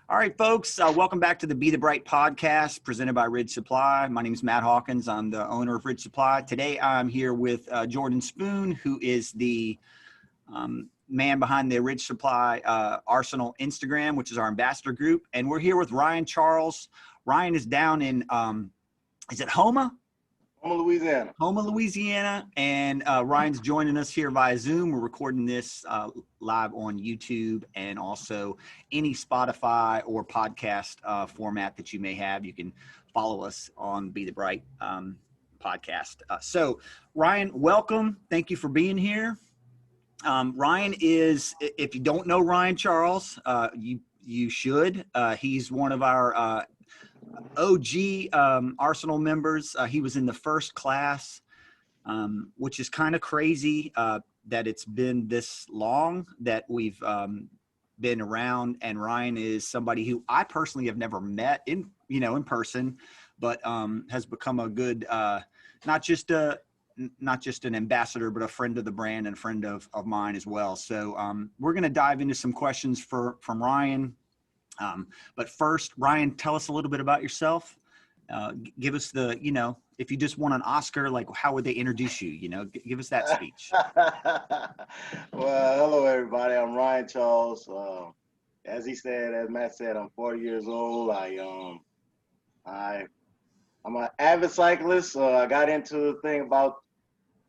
All right, folks, welcome back to the Be the Bright podcast presented by Ridge Supply. My name is Matt Hawkins. I'm the owner of Ridge Supply. Today, I'm here with Jordan Spoon, who is the man behind the Ridge Supply Arsenal Instagram, which is our ambassador group. And we're here with Ryan Charles. Ryan is down in, is it Houma? Louisiana. Houma, Louisiana, and Ryan's joining us here via Zoom. We're recording this live on YouTube and also any Spotify or podcast format that you may have. You can follow us on Be the Bright podcast. So, Ryan, welcome. Thank you for being here. Ryan is, if you don't know Ryan Charles, you should. He's one of our OG Arsenal members. He was in the first class, which is kind of crazy that it's been this long that we've been around. And Ryan is somebody who I personally have never met in person, but has become a good not just an ambassador, but a friend of the brand and a friend of mine as well. So we're going to dive into some questions from Ryan. But first, Ryan, tell us a little bit about yourself. Give us the, if you just won an Oscar, like how would they introduce you? Give us that speech. Well, hello, everybody. I'm Ryan Charles. As Matt said, I'm 40 years old. I'm an avid cyclist. I got into the thing about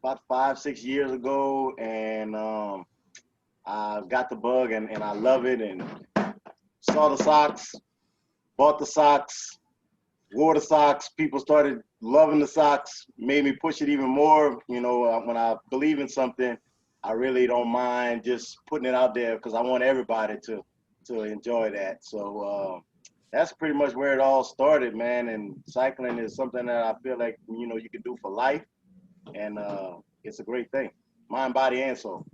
5-6 years ago, and I got the bug, and I love it. And saw the socks, bought the socks, wore the socks. People started loving the socks, made me push it even more. When I believe in something, I really don't mind just putting it out there because I want everybody to enjoy that. So that's pretty much where it all started, man. And cycling is something that I feel like, you can do for life. And it's a great thing, mind, body, and soul.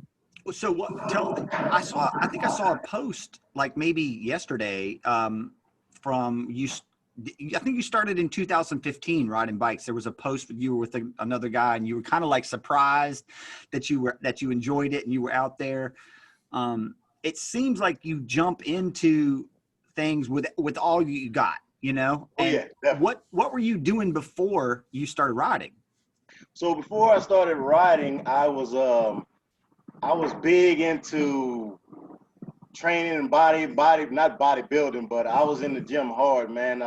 So I think I saw a post like maybe yesterday from you. I think you started in 2015 riding bikes. There was a post you were with another guy, and you were kind of like surprised that you enjoyed it and you were out there. It seems like you jump into things with all you got, And Oh, yeah, definitely. What were you doing before you started riding? So before I started riding, I was big into training and body, not bodybuilding, but I was in the gym hard, man.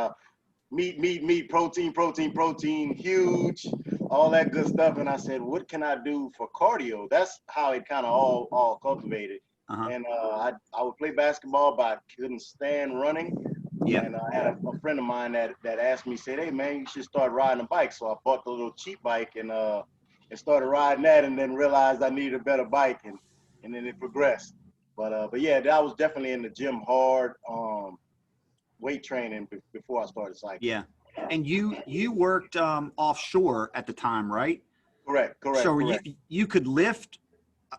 Meat, protein, huge, all that good stuff. And I said, what can I do for cardio? That's how it kind of all cultivated. Uh-huh. And I would play basketball, but I couldn't stand running. Yeah. And I had a friend of mine that asked me, said, hey, man, you should start riding a bike. So I bought the little cheap bike and started riding that, and then realized I needed a better bike, and then it progressed. But yeah, that was definitely in the gym hard, weight training before I started cycling. Yeah. And you worked offshore at the time, right? Correct. So correct. you could lift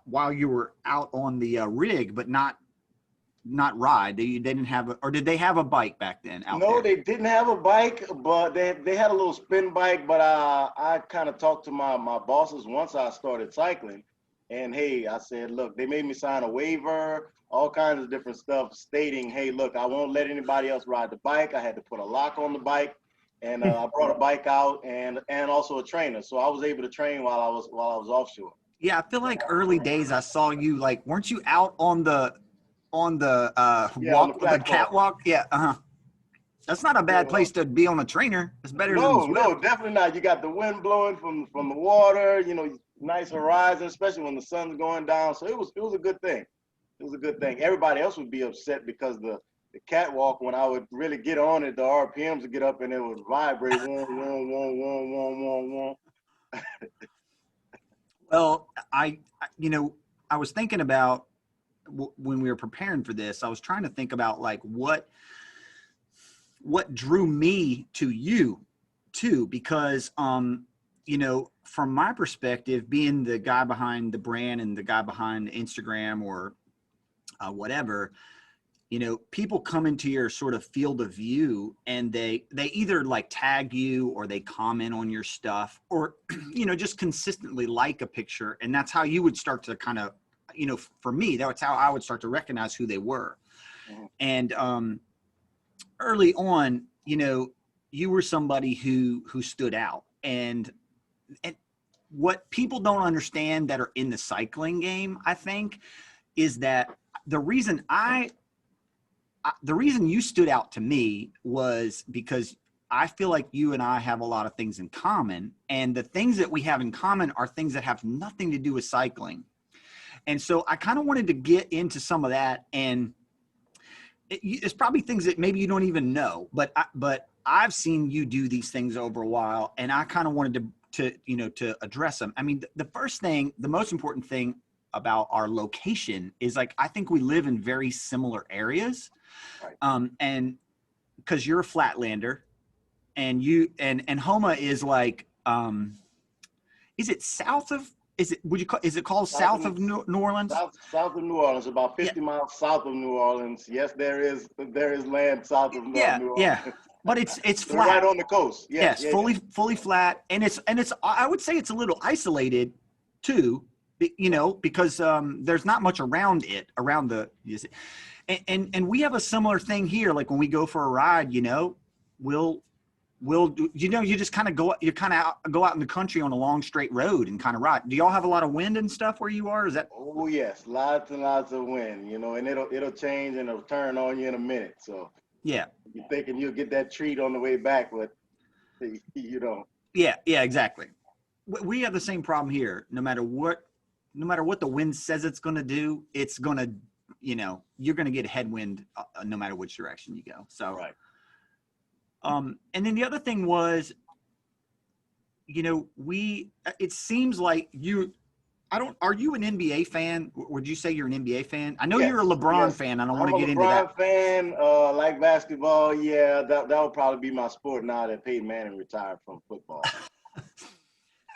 while you were out on the rig, but not ride. They didn't have or did they have a bike back then out there? No, they didn't have a bike, but they had a little spin bike. But I kind of talked to my bosses once I started cycling. And hey, I said, look, they made me sign a waiver, all kinds of different stuff stating, hey, look, I won't let anybody else ride the bike. I had to put a lock on the bike, and I brought a bike out and also a trainer. So I was able to train while I was offshore. Yeah, I feel like early days I saw you, like, weren't you out on the the catwalk? Yeah, That's not a bad place to be on a trainer. It's better than Zwift. No, definitely not. You got the wind blowing from the water, nice horizon, especially when the sun's going down. So it was a good thing. It was a good thing. Everybody else would be upset because the catwalk, when I would really get on it, the RPMs would get up and it would vibrate. Well, I was thinking about when we were preparing for this, I was trying to think about like what drew me to you too, because from my perspective, being the guy behind the brand and the guy behind Instagram or whatever, people come into your sort of field of view and they either like tag you or they comment on your stuff or, just consistently like a picture. And that's how you would start to kind of, for me, that's how I would start to recognize who they were. And early on, you know, you were somebody who stood out, and what people don't understand that are in the cycling game, I think, is that the reason the reason you stood out to me was because I feel like you and I have a lot of things in common, and the things that we have in common are things that have nothing to do with cycling. And so I kind of wanted to get into some of that, and it's probably things that maybe you don't even know, but I've seen you do these things over a while, and I kind of wanted to address them. I mean, the first thing, the most important thing about our location is, like, I think we live in very similar areas. Right. And because you're a Flatlander, and Homa is like, is it south of, is it called South south of, of New Orleans? south of New Orleans, about Yeah, 50 miles south of New Orleans. Yes, there is land south of yeah, New yeah. Orleans. But it's They're right flat. on the coast. Yeah, Yes, yeah, yeah. fully flat, and it's I would say it's a little isolated too, you know, because there's not much around it, around the, and we have a similar thing here. Like when we go for a ride, you know, we'll do, you know, you just kind of go out in the country on a long straight road and kind of ride. Do y'all have a lot of wind and stuff where you are? Is that? Oh yes, lots and lots of wind, and it'll change and it'll turn on you in a minute. So Yeah, you're thinking you'll get that treat on the way back, but you don't. yeah, exactly. We have the same problem here. No matter what the wind says it's going to do, it's going to, you know, you're going to get headwind no matter which direction you go. So, Right. And then the other thing was, you know, it seems like are you an NBA fan? Would you say you're an NBA fan? I know you're a Yes, LeBron yes. fan. I don't want I'm to a get into that. LeBron fan. Like basketball. Yeah, that would probably be my sport now that Peyton Manning retired from football.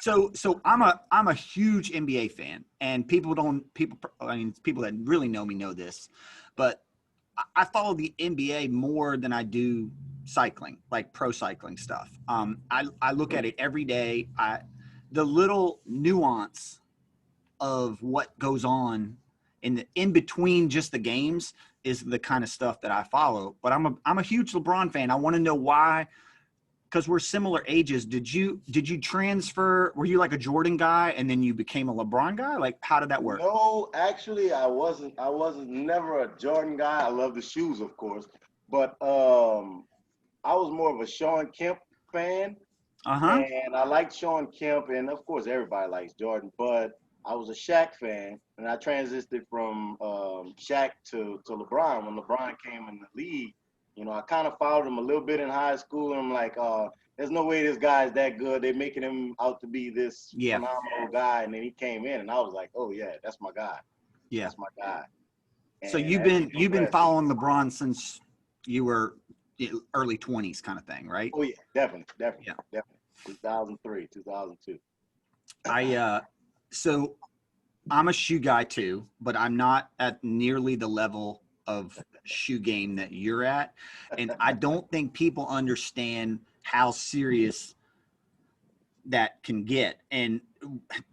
So I'm a huge NBA fan, and people that really know me know this, but I follow the NBA more than I do cycling, like pro cycling stuff. I look at it every day. The little nuance of what goes on in between just the games is the kind of stuff that I follow. But I'm a huge LeBron fan. I want to know why, because we're similar ages. Did you transfer? Were you like a Jordan guy and then you became a LeBron guy? Like, how did that work? No, actually, I wasn't. I wasn't never a Jordan guy. I love the shoes, of course, but I was more of a Sean Kemp fan, Uh-huh. and I liked Sean Kemp, and of course, everybody likes Jordan. But I was a Shaq fan, and I transitioned from Shaq to LeBron when LeBron came in the league. I kind of followed him a little bit in high school, and I'm like, there's no way this guy's that good. They're making him out to be this Yeah. phenomenal guy, and then he came in, and I was like, oh yeah, that's my guy. Yeah. That's my guy. So And you've as he been progressed, following LeBron since you were early 20s kind of thing, right? oh yeah, definitely, Yeah. 2003, 2002. So I'm a shoe guy too, but I'm not at nearly the level of shoe game that you're at. And I don't think people understand how serious that can get. And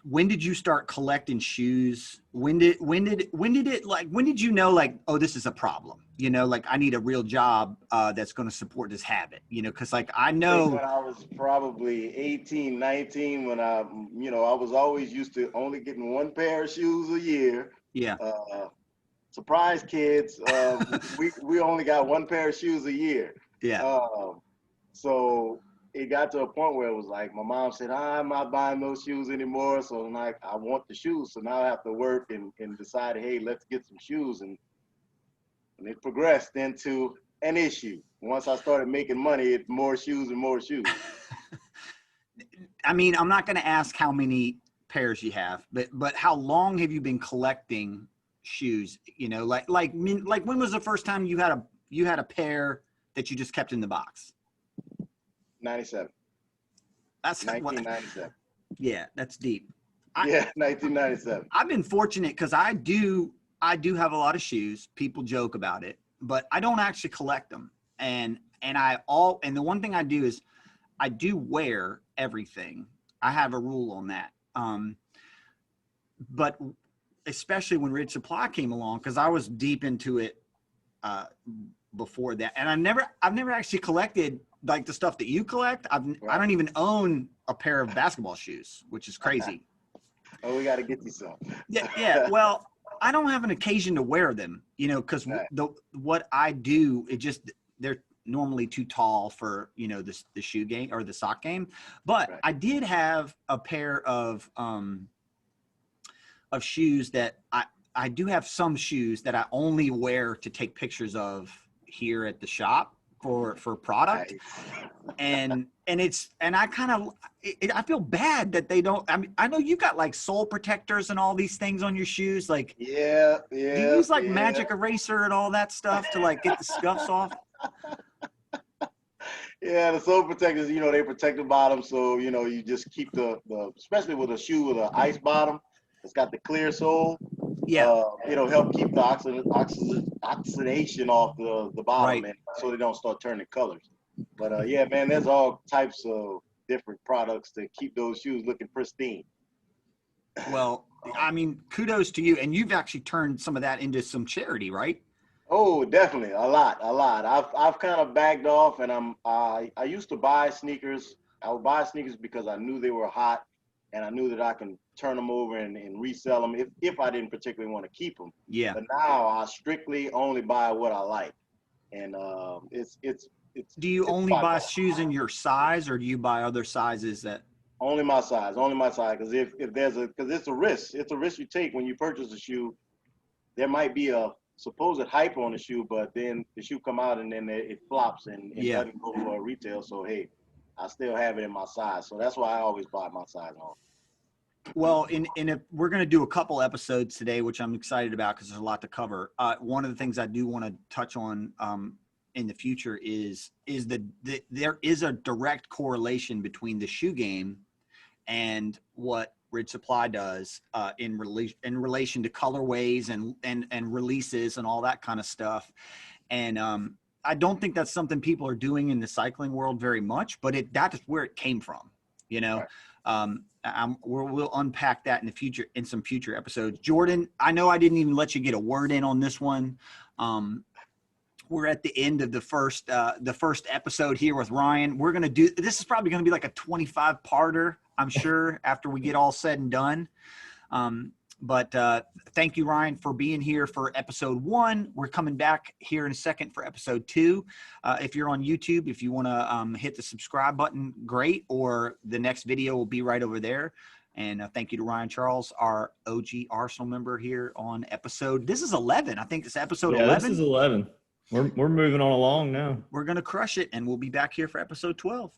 when did you start collecting shoes? When did you know, like, oh, this is a problem? You know, like, I need a real job that's going to support this habit, you know, because, like, I I think know. when I was probably 18, 19, when I was always used to only getting one pair of shoes a year. Yeah. Surprise, kids. We only got one pair of shoes a year. Yeah. So it got to a point where it was like my mom said, I'm not buying those shoes anymore. So I'm like, I want the shoes. So now I have to work and decide, hey, let's get some shoes. And it progressed into an issue. Once I started making money, it's more shoes and more shoes. I mean, I'm not going to ask how many pairs you have, but how long have you been collecting shoes? You know, like when was the first time you had a pair that you just kept in the box? 97. That's 1997. Yeah, that's deep. Yeah, 1997. I've been fortunate because I do have a lot of shoes. People joke about it, but I don't actually collect them. And the one thing I do is I do wear everything. I have a rule on that. But especially when Ridge Supply came along, because I was deep into it before that, and I've never actually collected like the stuff that you collect. I don't even own a pair of basketball shoes, which is crazy. Oh, we got to get you some. Yeah. Well, I don't have an occasion to wear them, you know, because what I do, they're normally too tall for, you know, the shoe game or the sock game. But I did have a pair of shoes that I do have some shoes that I only wear to take pictures of here at the shop for product. And I kind of, I feel bad that they don't, I mean, I know you got like sole protectors and all these things on your shoes. Like, do you use like magic eraser and all that stuff to like get the scuffs off? Yeah, the sole protectors, you know, they protect the bottom. So, you know, you just keep the especially with a shoe with an ice bottom, it's got the clear sole. Yeah. It'll help keep the oxidation off the bottom, and so they don't start turning colors. But yeah, man, there's all types of different products to keep those shoes looking pristine. Well, I mean, kudos to you. And you've actually turned some of that into some charity, right? Oh, definitely, a lot. I've kind of backed off, and I used to buy sneakers. I would buy sneakers because I knew they were hot, and I knew that I can turn them over and resell them if I didn't particularly want to keep them. Yeah. But now I strictly only buy what I like, and it's. Do you only buy shoes in your size, or do you buy other sizes that? Only my size, because if there's because it's a risk you take when you purchase a shoe. There might be a supposed hype on the shoe, but then the shoe come out and then it flops and doesn't go for retail. So hey, I still have it in my size, so that's why I always buy my size on. Well, and if we're going to do a couple episodes today, which I'm excited about because there's a lot to cover. One of the things I do want to touch on in the future is that there is a direct correlation between the shoe game and what Ridge Supply does in relation to colorways and releases and all that kind of stuff. And I don't think that's something people are doing in the cycling world very much, but that is where it came from, you know. Right. We'll unpack that in the future in some future episodes. Jordan, I know I didn't even let you get a word in on this one. We're at the end of the first episode here with Ryan. We're going to do, this is probably going to be like a 25-parter, I'm sure, after we get all said and done. But thank you, Ryan, for being here for episode 1. We're coming back here in a second for episode 2. If you're on YouTube, if you want to hit the subscribe button, great, or the next video will be right over there. And thank you to Ryan Charles, our OG Arsenal member here on episode. This is 11. I think it's episode 11. This is 11. We're moving on along now. We're going to crush it, and we'll be back here for episode 12.